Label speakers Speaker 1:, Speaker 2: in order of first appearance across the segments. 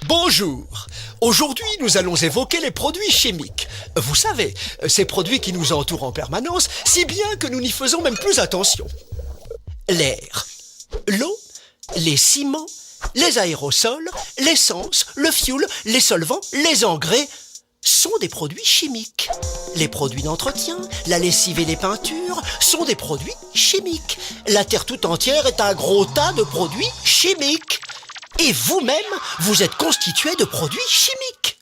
Speaker 1: Bonjour. Aujourd'hui, nous allons évoquer les produits chimiques. Vous savez, ces produits qui nous entourent en permanence, si bien que nous n'y faisons même plus attention. L'air, l'eau, les ciments, les aérosols, l'essence, le fioul, les solvants, les engrais sont des produits chimiques. Les produits d'entretien, la lessive et les peintures sont des produits chimiques. La Terre tout entière est un gros tas de produits chimiques. Et vous-même, vous êtes constitué de produits chimiques.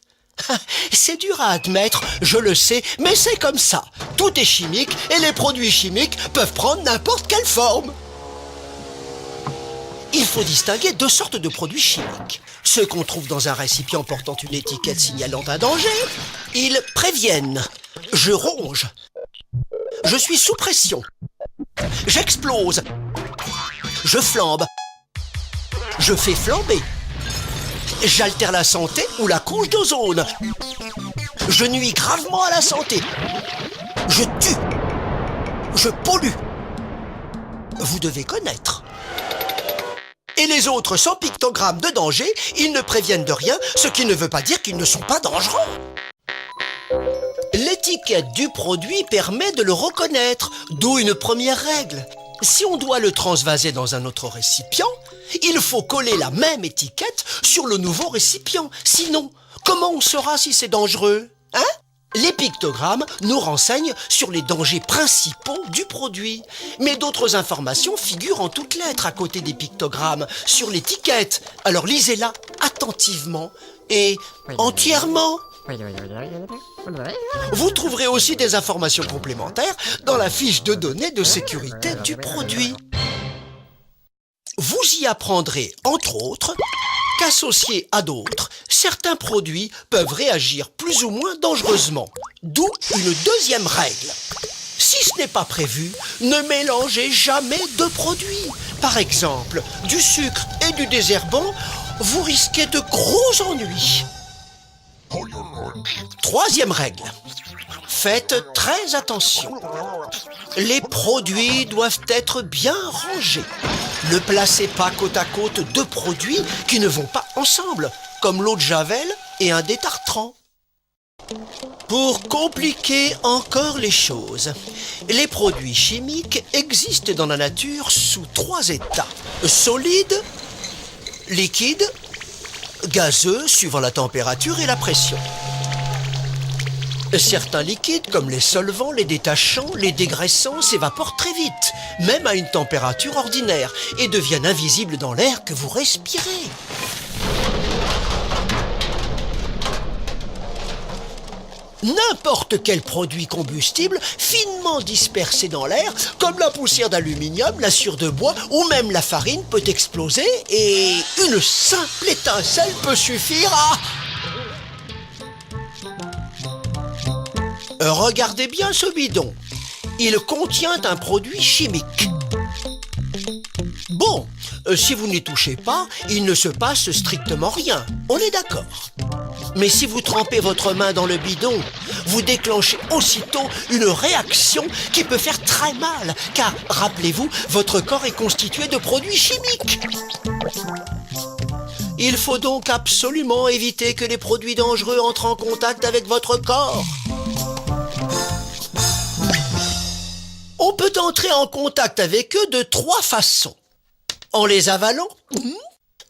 Speaker 1: C'est dur à admettre, je le sais, mais c'est comme ça. Tout est chimique et les produits chimiques peuvent prendre n'importe quelle forme. Il faut distinguer deux sortes de produits chimiques. Ceux qu'on trouve dans un récipient portant une étiquette signalant un danger, ils préviennent. Je ronge. Je suis sous pression. J'explose. Je flambe. Je fais flamber. J'altère la santé ou la couche d'ozone. Je nuis gravement à la santé. Je tue. Je pollue. Vous devez connaître. Et les autres sans pictogramme de danger, ils ne préviennent de rien, ce qui ne veut pas dire qu'ils ne sont pas dangereux. L'étiquette du produit permet de le reconnaître, d'où une première règle. Si on doit le transvaser dans un autre récipient, il faut coller la même étiquette sur le nouveau récipient. Sinon, comment on saura si c'est dangereux, hein ? Les pictogrammes nous renseignent sur les dangers principaux du produit. Mais d'autres informations figurent en toutes lettres à côté des pictogrammes, sur l'étiquette. Alors lisez-la attentivement et entièrement. Vous trouverez aussi des informations complémentaires dans la fiche de données de sécurité du produit. Vous y apprendrez, entre autres, qu'associés à d'autres, certains produits peuvent réagir plus ou moins dangereusement. D'où une deuxième règle. Si ce n'est pas prévu, ne mélangez jamais deux produits. Par exemple, du sucre et du désherbant, vous risquez de gros ennuis. Troisième règle. Faites très attention. Les produits doivent être bien rangés. Ne placez pas côte à côte deux produits qui ne vont pas ensemble, comme l'eau de Javel et un détartrant. Pour compliquer encore les choses, les produits chimiques existent dans la nature sous trois états. Solide, liquide, gazeux suivant la température et la pression. Certains liquides, comme les solvants, les détachants, les dégraissants, s'évaporent très vite, même à une température ordinaire, et deviennent invisibles dans l'air que vous respirez. N'importe quel produit combustible finement dispersé dans l'air, comme la poussière d'aluminium, la sciure de bois ou même la farine peut exploser et une simple étincelle peut suffire à... Regardez bien ce bidon. Il contient un produit chimique. Bon, si vous n'y touchez pas, il ne se passe strictement rien. On est d'accord. Mais si vous trempez votre main dans le bidon, vous déclenchez aussitôt une réaction qui peut faire très mal, car, rappelez-vous, votre corps est constitué de produits chimiques. Il faut donc absolument éviter que les produits dangereux entrent en contact avec votre corps. On peut entrer en contact avec eux de trois façons. En les avalant,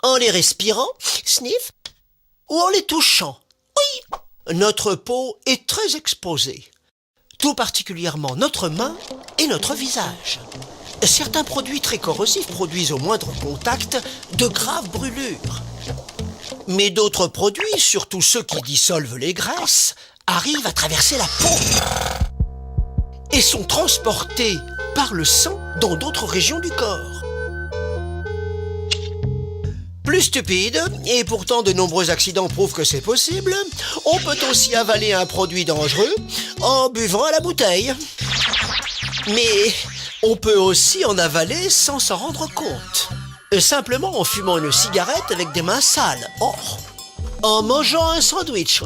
Speaker 1: en les respirant, sniff, ou en les touchant. Oui, notre peau est très exposée, tout particulièrement notre main et notre visage. Certains produits très corrosifs produisent au moindre contact de graves brûlures. Mais d'autres produits, surtout ceux qui dissolvent les graisses, arrivent à traverser la peau et sont transportés par le sang dans d'autres régions du corps. Plus stupide, et pourtant de nombreux accidents prouvent que c'est possible, on peut aussi avaler un produit dangereux en buvant à la bouteille. Mais on peut aussi en avaler sans s'en rendre compte. Simplement en fumant une cigarette avec des mains sales. En mangeant un sandwich.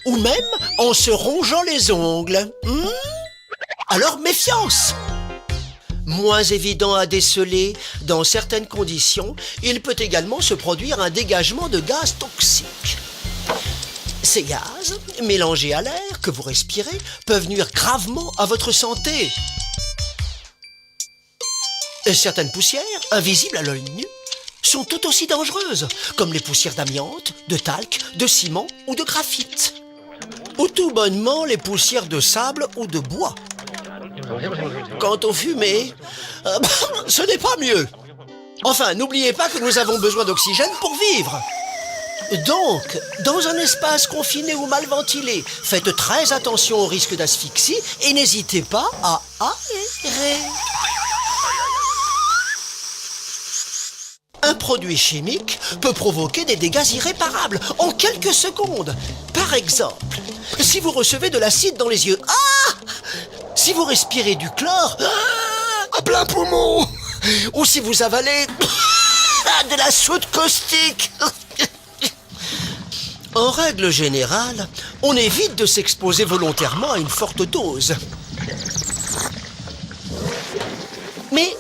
Speaker 1: Ou même en se rongeant les ongles. Alors méfiance! Moins évident à déceler, dans certaines conditions, il peut également se produire un dégagement de gaz toxiques. Ces gaz, mélangés à l'air que vous respirez, peuvent nuire gravement à votre santé. Certaines poussières, invisibles à l'œil nu, sont tout aussi dangereuses, comme les poussières d'amiante, de talc, de ciment ou de graphite. Ou tout bonnement les poussières de sable ou de bois. Quant aux fumées, ce n'est pas mieux. Enfin, n'oubliez pas que nous avons besoin d'oxygène pour vivre. Donc, dans un espace confiné ou mal ventilé, faites très attention au risque d'asphyxie et n'hésitez pas à aérer. Un produit chimique peut provoquer des dégâts irréparables en quelques secondes. Par exemple, si vous recevez de l'acide dans les yeux, si vous respirez du chlore, à plein poumon, ou si vous avalez de la soude caustique. En règle générale, on évite de s'exposer volontairement à une forte dose. Mais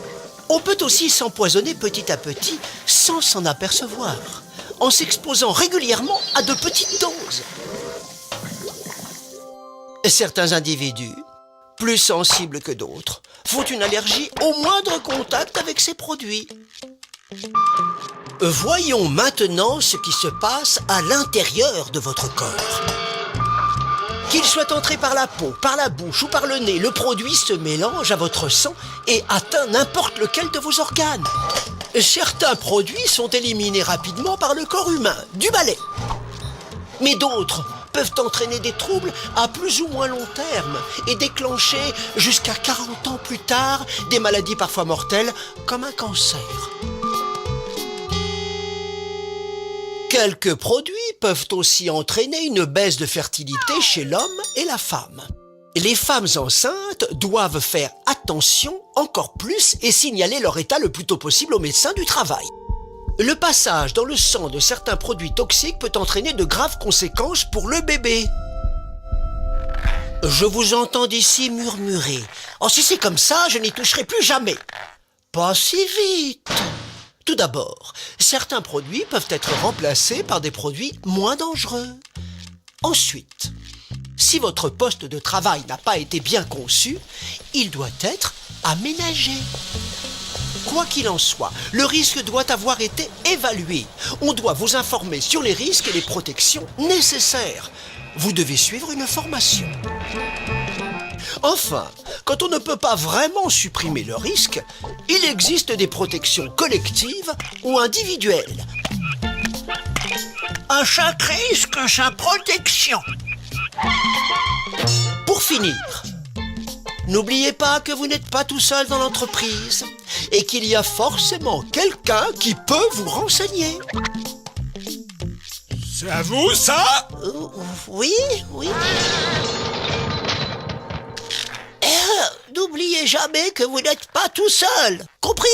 Speaker 1: on peut aussi s'empoisonner petit à petit sans s'en apercevoir, en s'exposant régulièrement à de petites doses. Certains individus, plus sensibles que d'autres, font une allergie au moindre contact avec ces produits. Voyons maintenant ce qui se passe à l'intérieur de votre corps. Qu'il soit entré par la peau, par la bouche ou par le nez, le produit se mélange à votre sang et atteint n'importe lequel de vos organes. Certains produits sont éliminés rapidement par le corps humain, du balai. Mais d'autres peuvent entraîner des troubles à plus ou moins long terme et déclencher jusqu'à 40 ans plus tard des maladies parfois mortelles comme un cancer. Quelques produits peuvent aussi entraîner une baisse de fertilité chez l'homme et la femme. Les femmes enceintes doivent faire attention encore plus et signaler leur état le plus tôt possible au médecin du travail. Le passage dans le sang de certains produits toxiques peut entraîner de graves conséquences pour le bébé. Je vous entends d'ici murmurer. « Oh, si c'est comme ça, je n'y toucherai plus jamais !» Pas si vite. Tout d'abord, certains produits peuvent être remplacés par des produits moins dangereux. Ensuite, si votre poste de travail n'a pas été bien conçu, il doit être aménagé. Quoi qu'il en soit, le risque doit avoir été évalué. On doit vous informer sur les risques et les protections nécessaires. Vous devez suivre une formation. Enfin, quand on ne peut pas vraiment supprimer le risque, il existe des protections collectives ou individuelles. À chaque risque, sa protection. Pour finir, n'oubliez pas que vous n'êtes pas tout seul dans l'entreprise et qu'il y a forcément quelqu'un qui peut vous renseigner.
Speaker 2: C'est à vous, ça?
Speaker 1: Oui. N'oubliez jamais que vous n'êtes pas tout seul. Compris ?